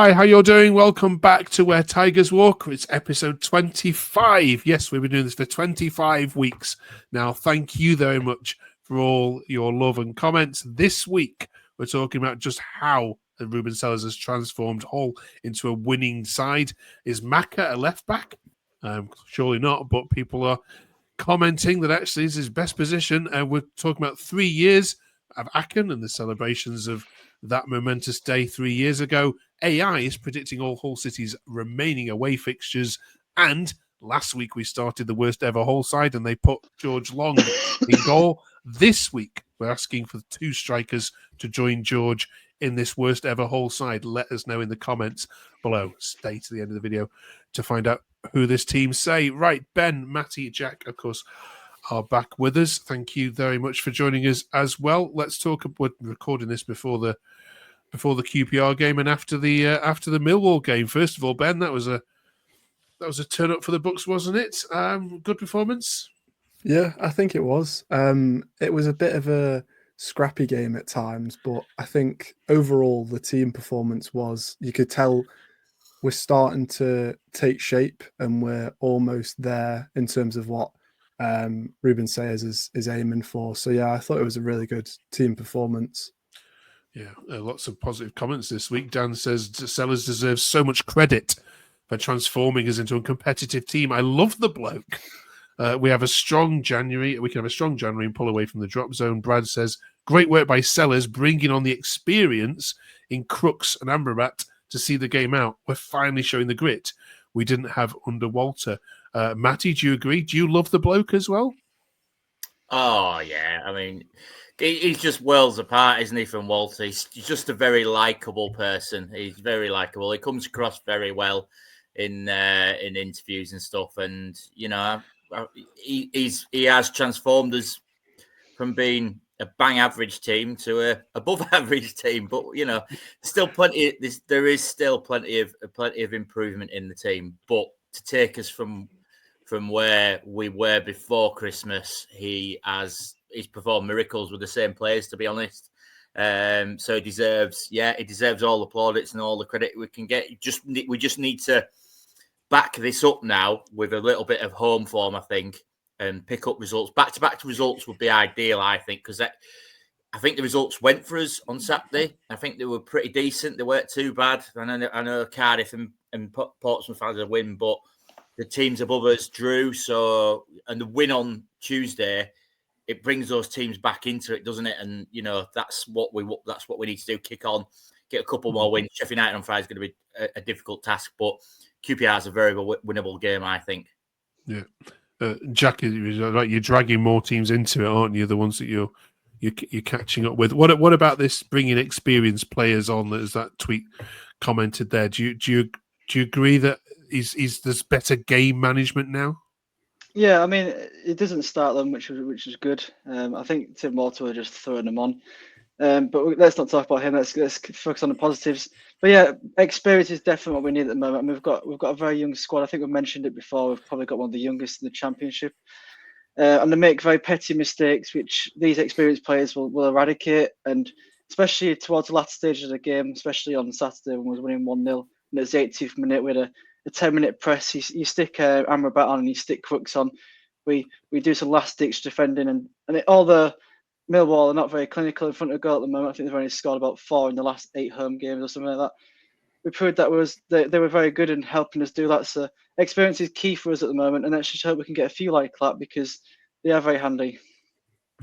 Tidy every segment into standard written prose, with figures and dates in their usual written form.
Hi, how you doing? Welcome back to Where Tigers Walk. It's episode 25. Yes, we've been doing this for 25 weeks now. Thank you very much for all your love and comments. This week, we're talking about just how Ruben Selles has transformed Hull into a winning side. Is Maka a left back? Surely not, but people are commenting that actually is his best position. And we're talking about 3 years of Acun and the celebrations of that momentous day 3 years ago. AI is predicting all Hull City's remaining away fixtures. And last week we started the worst ever Hull side and they put George Long in goal. This week we're asking for 2 strikers to join George in this worst ever Hull side. Let us know in the comments below. Stay to the end of the video to find out who this team say. Right, Ben, Matty, Jack, of course, are back with us. Thank you very much for joining us as well. Let's talk. We're recording this before the QPR game and after the Millwall game. First of all, Ben, that was a turn up for the books, wasn't it? Good performance. Yeah, I think it was. It was a bit of a scrappy game at times, but I think overall the team performance was. You could tell we're starting to take shape and we're almost there in terms of what Ruben Selles is aiming for. So yeah, I thought it was a really good team performance. Yeah, lots of positive comments this week. Dan says Sellers deserves so much credit for transforming us into a competitive team. I love the bloke. We have a strong January. We can have a strong January and pull away from the drop zone. Brad says, great work by Sellers, bringing on the experience in Crooks and Amrabat to see the game out. We're finally showing the grit we didn't have under Walter. Matty, do you agree? Do you love the bloke as well? Oh, yeah. I mean, he's just worlds apart, isn't he, from Walter? He's just a very likeable person. He's very likeable. He comes across very well in interviews and stuff. And, you know, he has transformed us from being a bang average team to a above average team. But, you know, still there is still plenty of improvement in the team. But to take us from where we were before Christmas, he's performed miracles with the same players, to be honest. So he deserves all the plaudits and all the credit we can get. We just need to back this up now with a little bit of home form, I think, and pick up results. Back-to-back results would be ideal, I think, because I think the results went for us on Saturday. I think they were pretty decent. They weren't too bad. I know Cardiff and Portsmouth had a win, but the teams above us drew. And the win on Tuesday, it brings those teams back into it, doesn't it? And you know that's what we need to do. Kick on, get a couple more wins. Sheffield United on Friday is going to be a difficult task, but QPR is a very winnable game, I think. Yeah, Jack, you're dragging more teams into it, aren't you? The ones that you're catching up with. What about this bringing experienced players on? As that tweet commented there, do you agree that there's better game management now? Yeah, I mean, it doesn't start them, which is good. I think Tim Walter were just throwing them on. But let's not talk about him. Let's focus on the positives. But yeah, experience is definitely what we need at the moment. I mean, we've got a very young squad. I think we've mentioned it before. We've probably got one of the youngest in the Championship. And they make very petty mistakes, which these experienced players will eradicate. And especially towards the latter stages of the game, especially on Saturday when we was winning 1-0, and it's the 80th minute with a 10-minute press. You stick Amrabat on and you stick Crooks on. We do some last-ditch defending, and all the Millwall are not very clinical in front of goal at the moment. I think they've only scored about 4 in the last 8 home games or something like that. We proved that they were very good in helping us do that. So experience is key for us at the moment, and let's just hope we can get a few like that because they are very handy.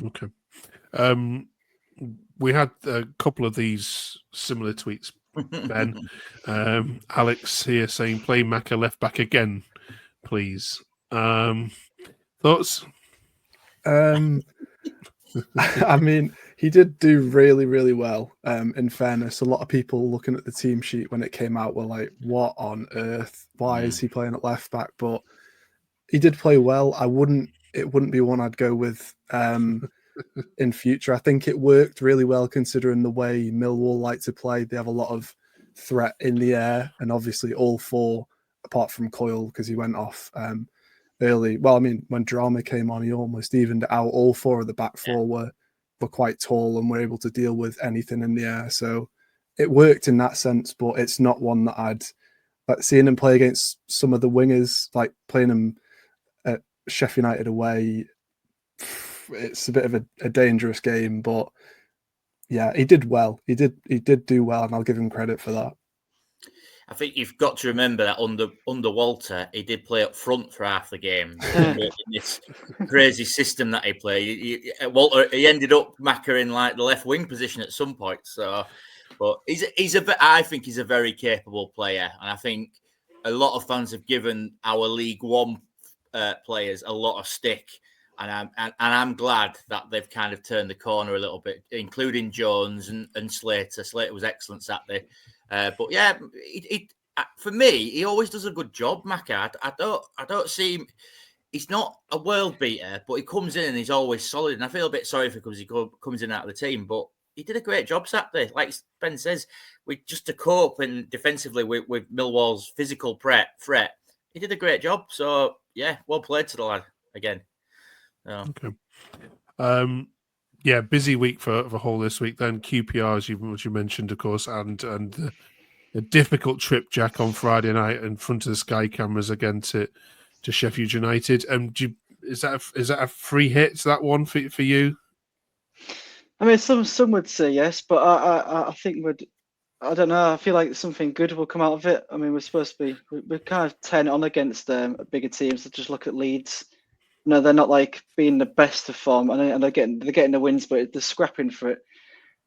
Okay. We had a couple of these similar tweets, Ben. Alex here saying, play Maka left back again, please. Thoughts? I mean, he did do really, really well. In fairness, a lot of people looking at the team sheet when it came out were like, what on earth? Why is he playing at left back? But he did play well. It wouldn't be one I'd go with in future. I think it worked really well considering the way Millwall like to play. They have a lot of threat in the air, and obviously all 4, apart from Coyle because he went off early. Well, I mean, when Drama came on, he almost evened it out. All 4 of the back 4 were quite tall and were able to deal with anything in the air. So it worked in that sense, but it's not one that I'd like seeing him play against some of the wingers, like playing him at Sheffield United away. It's a bit of a dangerous game, but yeah, he did well. He did do well, and I'll give him credit for that. I think you've got to remember that under Walter, he did play up front for half the game in this crazy system that he played. Walter, he ended up Maka in like the left wing position at some point. So, but I think he's a very capable player, and I think a lot of fans have given our League One players a lot of stick, and I'm glad that they've kind of turned the corner a little bit, including Jones and Slater. Slater was excellent Saturday. But yeah, for me, he always does a good job, Maka. I don't see him. He's not a world beater, but he comes in and he's always solid. And I feel a bit sorry for him because he comes in out of the team. But he did a great job Saturday. Like Ben says, just to cope and defensively with Millwall's physical threat, he did a great job. So yeah, well played to the lad again. Okay. Yeah, busy week for Hull this week. Then QPR, as you mentioned, of course, and a difficult trip, Jack, on Friday night in front of the Sky cameras again to Sheffield United. Is that a free hit? That one for you? I mean, some would say yes, but I think I don't know. I feel like something good will come out of it. I mean, we're kind of 10 on against bigger teams. So just look at Leeds. No, they're not like being the best of form, and they're getting the wins, but they're scrapping for it.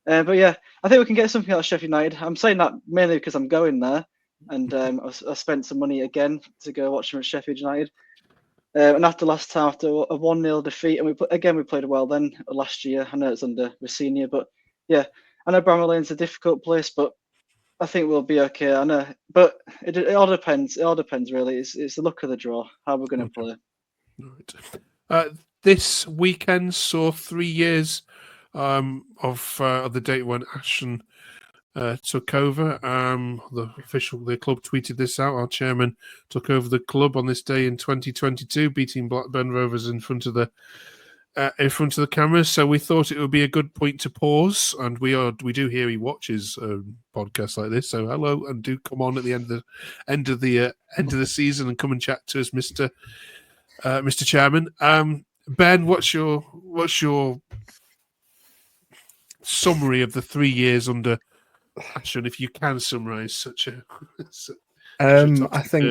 But yeah, I think we can get something out of Sheffield United. I'm saying that mainly because I'm going there, and I spent some money again to go watch them at Sheffield United. And after last time, after a 1-0 defeat, and we played well then last year. I know it's under Rossini, but yeah, I know Bramall Lane's a difficult place, but I think we'll be okay. I know, but it all depends. It all depends really. It's the luck of the draw how we're going to play. Right. This weekend saw 3 years of the date when Acun took over. The club tweeted this out. Our chairman took over the club on this day in 2022, beating Blackburn Rovers in front of the cameras. So we thought it would be a good point to pause, and we do hear he watches podcasts like this. So hello, and do come on at the end of the season and come and chat to us, Mr. Chairman. Ben, what's your summary of the 3 years under Acun, if you can summarise such a I think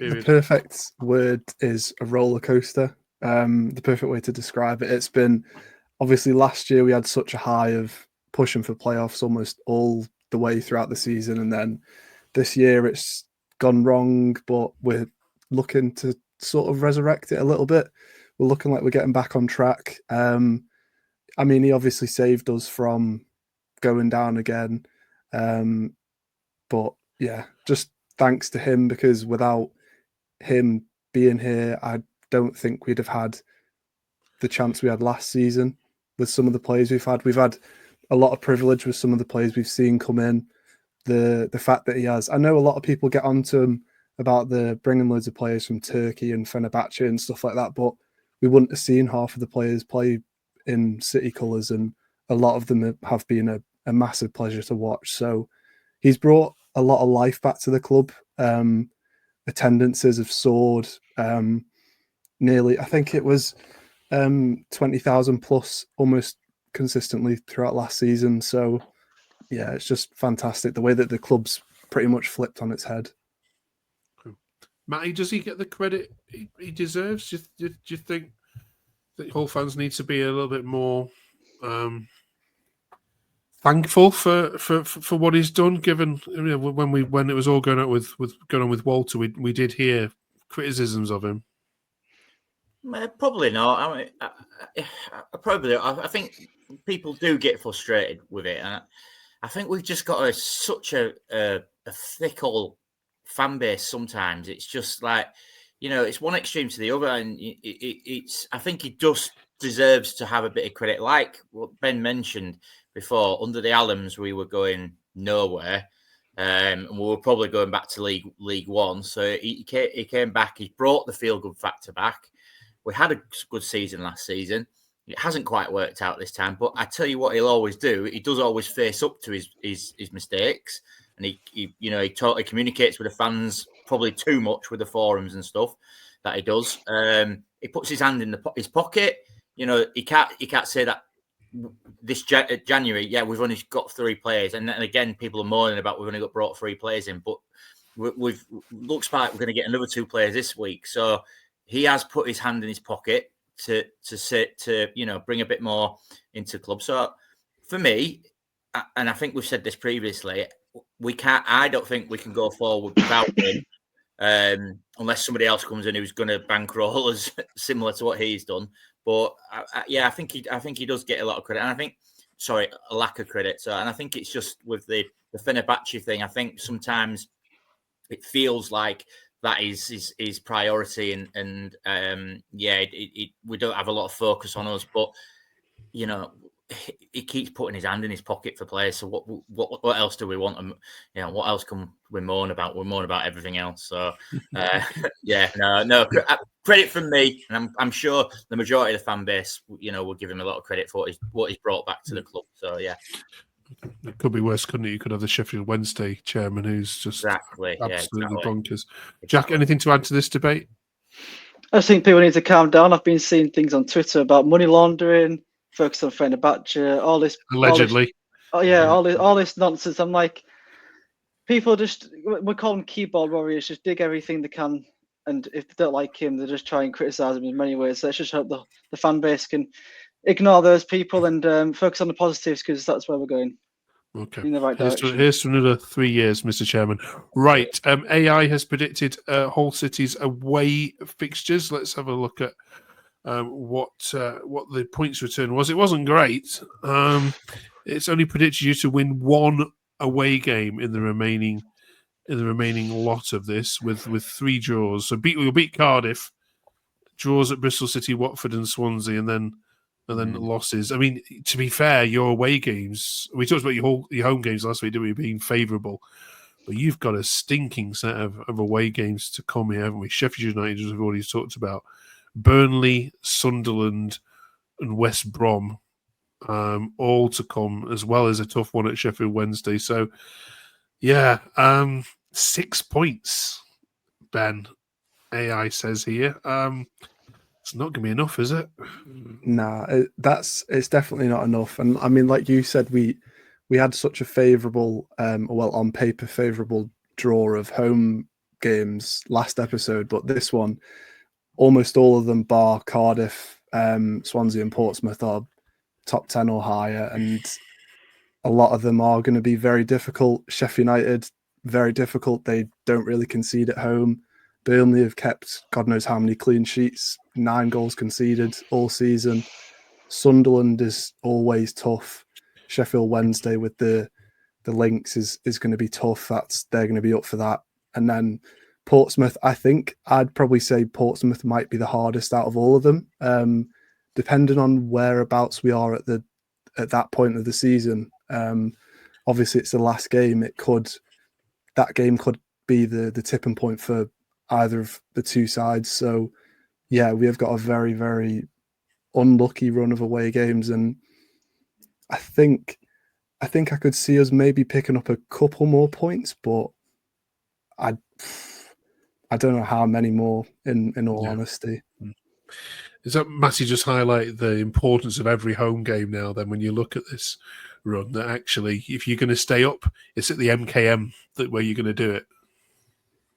the perfect word is a roller coaster. The perfect way to describe it. It's been obviously last year we had such a high of pushing for playoffs almost all the way throughout the season, and then this year it's gone wrong, but we're looking to sort of resurrect it a little bit. We're looking like we're getting back on track. I mean, he obviously saved us from going down again. But yeah, just thanks to him, because without him being here, I don't think we'd have had the chance we had last season with some of the players we've had. We've had a lot of privilege with some of the players we've seen come in. The fact that he has, I know a lot of people get onto him about the bringing loads of players from Turkey and Fenerbahce and stuff like that, but we wouldn't have seen half of the players play in City colours, and a lot of them have been a massive pleasure to watch. So he's brought a lot of life back to the club. Attendances have soared. Nearly, I think it was 20,000 plus almost consistently throughout last season. So yeah, it's just fantastic the way that the club's pretty much flipped on its head. Matty, does he get the credit he deserves? Do you think that Hull fans need to be a little bit more thankful for what he's done? Given when it was all going on with Walter, we did hear criticisms of him. Probably not. I mean, I think people do get frustrated with it, and I think we've just got such a thick old fan base. Sometimes it's just like, it's one extreme to the other, and it's. I think he just deserves to have a bit of credit, like what Ben mentioned before. Under the Allams, we were going nowhere. And we were probably going back to League One. So he came back. He brought the feel-good factor back. We had a good season last season. It hasn't quite worked out this time, but I tell you what, he'll always do. He does always face up to his mistakes, and he totally communicates with the fans, probably too much with the forums and stuff that he does. He puts his hand in his pocket. He can't say that this January, we've only got 3 players, and then again, people are moaning about we've only brought 3 players in, but we've looks like we're going to get another 2 players this week. So he has put his hand in his pocket to bring a bit more into the club. So for me, and I think we've said this previously, I don't think we can go forward without him, unless somebody else comes in who's going to bankroll us similar to what he's done. But I think he does get a lot of credit, and I think a lack of credit. So, and I think it's just with the Fenerbahce thing. I think sometimes it feels like that is his priority, and we don't have a lot of focus on us, but he keeps putting his hand in his pocket for players. So what else do we want? What else can we moan about? We moan about everything else. So credit from me, and I'm sure the majority of the fan base, will give him a lot of credit for what he's brought back to the club. So yeah. It could be worse, couldn't it? You could have the Sheffield Wednesday chairman who's just absolutely bonkers. Jack, anything to add to this debate? I just think people need to calm down. I've been seeing things on Twitter about money laundering, focus on Fenerbahce, all this allegedly. All this nonsense. I'm like, people we call them keyboard warriors, just dig everything they can, and if they don't like him, they just try and criticize him in many ways. So let's just hope the fan base can ignore those people and focus on the positives, because that's where we're going. Okay. In the right direction. Here's to another 3 years, Mr. Chairman. Right. AI has predicted Hull City's away fixtures. Let's have a look at what the points return was. It wasn't great. It's only predicted you to win 1 away game in the remaining lot of this, with 3 draws. So we'll beat Cardiff, draws at Bristol City, Watford, and Swansea, and then losses. I mean, to be fair, your away games, we talked about your home games last week, didn't we, being favourable, but you've got a stinking set of away games to come here, haven't we? Sheffield United, as we've already talked about, Burnley, Sunderland, and West Brom, all to come, as well as a tough one at Sheffield Wednesday. So, 6 points, Ben, AI says here. It's not going to be enough, is it? Nah, it's definitely not enough. And I mean, like you said, we had such a favourable, on paper favourable draw of home games last episode, but this one, almost all of them, bar Cardiff, Swansea, and Portsmouth, are top 10 or higher, and a lot of them are going to be very difficult. Sheffield United, very difficult. They don't really concede at home. Burnley have kept God knows how many clean sheets, 9 goals conceded all season. Sunderland is always tough. Sheffield Wednesday with the links is going to be tough. They're going to be up for that. And then Portsmouth, I think I'd probably say Portsmouth might be the hardest out of all of them, depending on whereabouts we are at that point of the season. Obviously, it's the last game. That game could be the tipping point for either of the 2 sides. So, we have got a very, very unlucky run of away games, and I think I could see us maybe picking up a couple more points, but I don't know how many more. In all honesty, Does that Matty just highlight the importance of every home game now? Then, when you look at this run, that actually, if you're going to stay up, it's at the MKM where you're going to do it.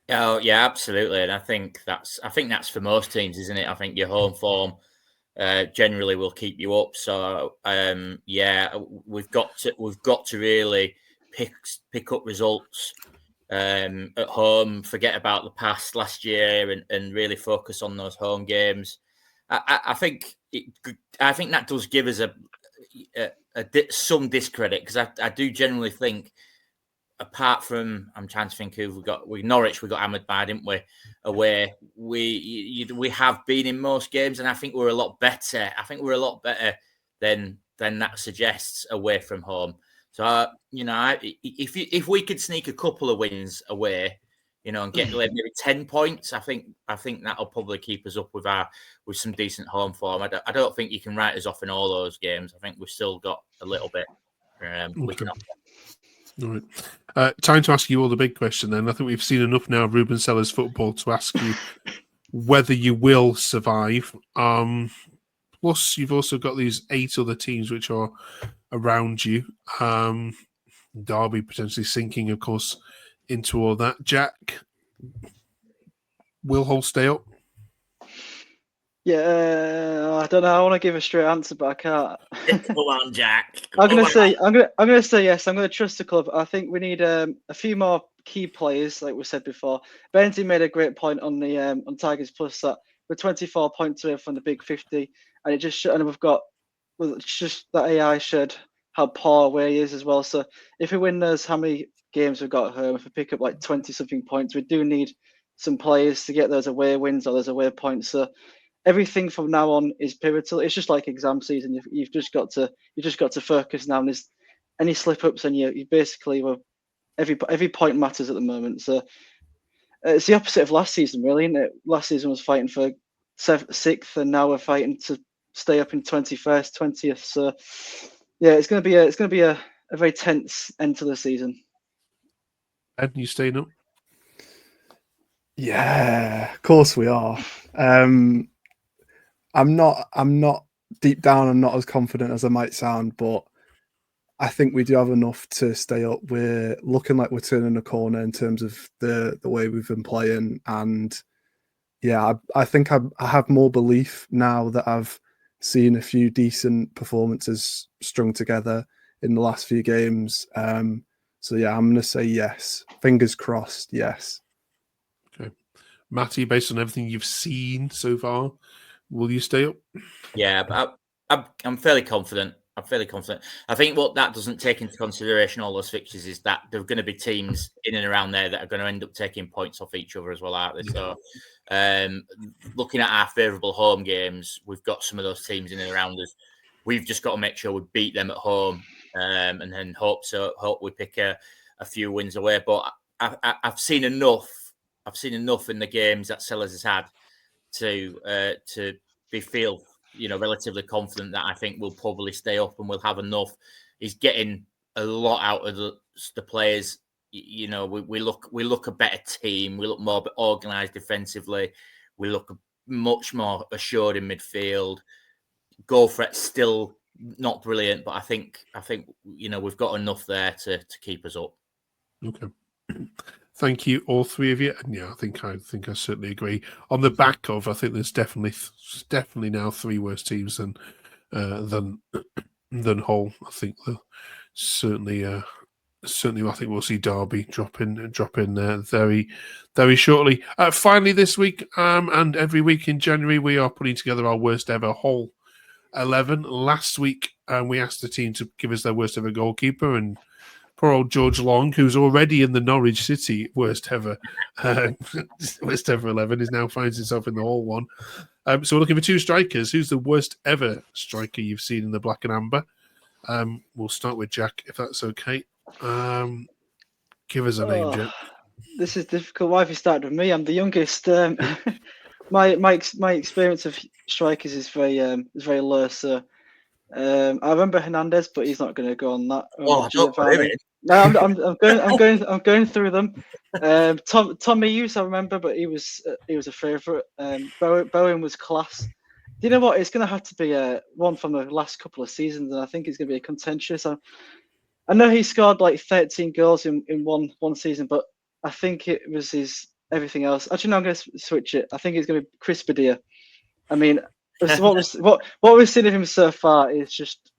Oh yeah, absolutely, and I think that's for most teams, isn't it? I think your home form generally will keep you up. So we've got to really pick up results at home. Forget about the past last year and really focus on those home games. I think that does give us some discredit, because I do generally think, apart from, I'm trying to think who we got. Norwich, we got hammered by, didn't we? Away, we have been in most games, and I think we're a lot better. I think we're a lot better than that suggests away from home. So if we could sneak a couple of wins away, and get like maybe 10 points. I think that'll probably keep us up with some decent home form. I don't think you can write us off in all those games. I think we've still got a little bit we can offer. All right. Time to ask you all the big question then. I think we've seen enough now of Ruben Selles football to ask you whether you will survive. Plus, you've also got these 8 other teams which are around you. Derby potentially sinking, of course, into all that. Jack, will Hull stay up? Yeah, I don't know. I want to give a straight answer, but I can't. Come on, Jack. I'm gonna say yes. I'm gonna trust the club. I think we need a few more key players, like we said before. Benzie made a great point on the on Tigers Plus that we're 24 points away from the big 50, and it just and we've got it's just that AI showed how poor away he is as well. So if we win those, how many games we've got at home? If we pick up like 20 something points, we do need some players to get those away wins or those away points. So everything from now on is pivotal. It's just like exam season. You've just got to focus now. And there's any slip ups, and you basically every point matters at the moment. So it's the opposite of last season, really, isn't it? Last season was fighting for 6th, and now we're fighting to stay up in 21st, 20th. So yeah, it's going to be a very tense end to the season. Ed, you staying up? Yeah, of course we are. I'm not deep down. I'm not as confident as I might sound, but I think we do have enough to stay up. We're looking like we're turning a corner in terms of the way we've been playing, and yeah, I think I have more belief now that I've seen a few decent performances strung together in the last few games. So yeah, I'm going to say yes. Fingers crossed, yes. Okay, Matty, based on everything you've seen so far, will you stay up? Yeah, but I'm fairly confident. I think what that doesn't take into consideration, all those fixtures, is that there are going to be teams in and around there that are going to end up taking points off each other as well, aren't they? So, looking at our favourable home games, we've got some of those teams in and around us. We've just got to make sure we beat them at home, and then hope we pick a few wins away. But I've seen enough. I've seen enough in the games that Sellers has had to feel relatively confident that I think we'll probably stay up and we'll have enough. He's getting a lot out of the players. We look a better team. We look more organised defensively. We look much more assured in midfield. Goal threat's still not brilliant, but I think we've got enough there to keep us up. Okay. Thank you, all three of you. And yeah, I think I certainly agree. On the back of, I think there's definitely now 3 worse teams than Hull. I think certainly I think we'll see Derby drop in there very, very shortly. Finally, this week and every week in January, we are putting together our worst ever Hull 11. Last week, we asked the team to give us their worst ever goalkeeper, and poor old George Long, who's already in the Norwich City worst ever 11, is now finds himself in the Hull one. So we're looking for 2 strikers. Who's the worst ever striker you've seen in the black and amber? We'll start with Jack, if that's okay. Give us a name, Jack. This is difficult. Why have you started with me? I'm the youngest. My experience of strikers is very low. So I remember Hernandez, but he's not going to go on that. No, I'm going through them. Tommy Hughes, I remember, but he was a favourite. Bowen was class. Do you know what? It's going to have to be one from the last couple of seasons, and I think it's going to be a contentious. I know he scored like 13 goals in one season, but I think it was his everything else. Actually, no, I'm going to switch it. I think it's going to be Chris Badia. I mean, what we've seen of him so far is just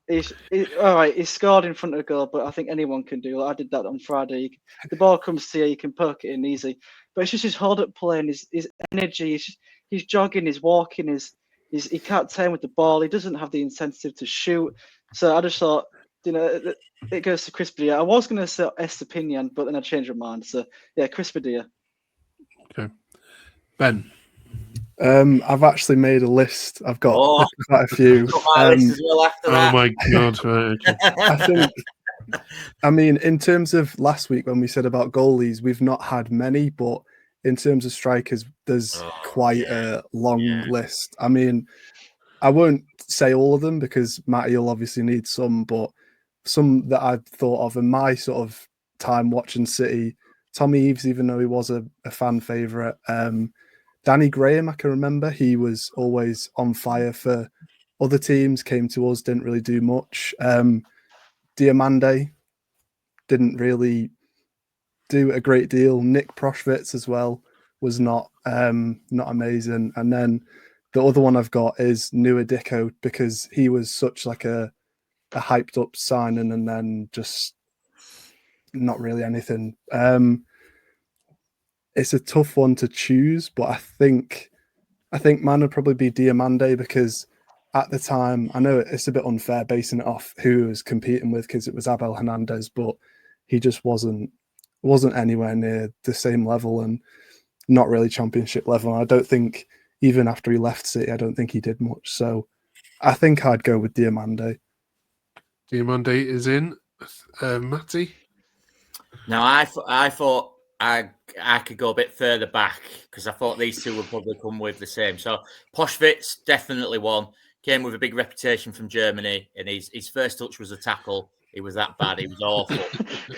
all right. He scored in front of the goal, but I think anyone can do. I did that on Friday. The ball comes to you, you can poke it in easy. But it's just his hold-up play and his energy. He's jogging, he's walking, he can't turn with the ball. He doesn't have the incentive to shoot. So I just thought, it goes to Chris Badia. I was going to say Estepinian, but then I changed my mind. So yeah, Chris Badia. Okay, Ben. I've actually made a list. I've got quite a few. Oh my god! Right, okay. I mean, in terms of last week when we said about goalies, we've not had many, but in terms of strikers, there's quite a long list. I mean, I won't say all of them because Matty will obviously need some, but some that I've thought of in my sort of time watching City, Tommy Eaves, even though he was a fan favourite. Danny Graham, I can remember, he was always on fire for other teams, came to us, didn't really do much. Diamande didn't really do a great deal. Nick Proschwitz as well was not amazing. And then the other one I've got is Nua Dicko, because he was such like a hyped up signing and then just not really anything. It's a tough one to choose, but I think mine would probably be Diamande, because at the time, I know it's a bit unfair basing it off who he was competing with, because it was Abel Hernandez, but he just wasn't anywhere near the same level and not really championship level. I don't think even after he left City, I don't think he did much. So I think I'd go with Diamande. Diamande is in. Matty? Now, I thought I could go a bit further back because I thought these two would probably come with the same. So Proschwitz, definitely one. Came with a big reputation from Germany, and his first touch was a tackle. He was that bad. He was awful.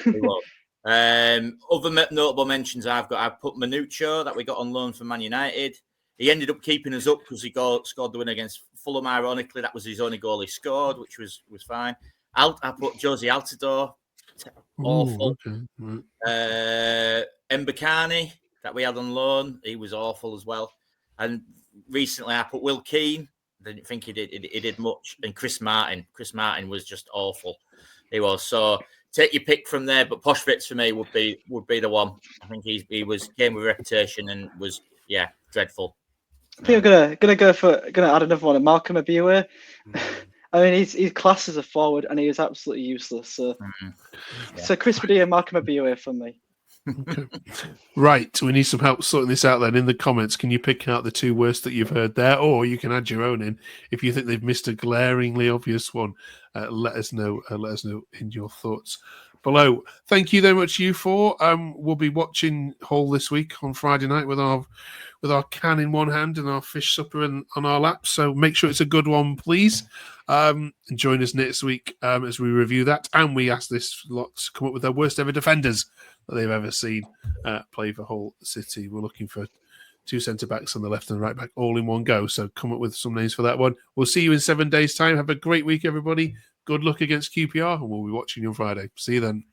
He was. Other notable mentions I've put Manuccio, that we got on loan from Man United. He ended up keeping us up because he scored the win against Fulham. Ironically, that was his only goal he scored, which was fine. I put Josie Altidore. Awful. Ooh, okay. Mbakani, that we had on loan, he was awful as well. And recently I put Will Keane. Didn't think he did much. And Chris Martin was just awful. He was. So take your pick from there, but Proschwitz for me would be the one. I think he came with reputation and was dreadful. I think I'm gonna add another one. Malcolm Abiwe. I mean, he's classed as a forward, and he is absolutely useless. So, so Chris Padilla and Malcolm Abiwe for me. Okay. Right, we need some help sorting this out then. In the comments, can you pick out the two worst that you've heard there, or you can add your own in if you think they've missed a glaringly obvious one. Let us know. Let us know in your thoughts below. Thank you very much, you four. We'll be watching Hull this week on Friday night with our can in one hand and our fish supper on our laps. So make sure it's a good one, please. And join us next week as we review that. And we ask this lot to come up with their worst ever defenders that they've ever seen play for Hull City. We're looking for 2 centre-backs on the left and right back all in one go. So come up with some names for that one. We'll see you in 7 days' time. Have a great week, everybody. Good luck against QPR, and we'll be watching you on Friday. See you then.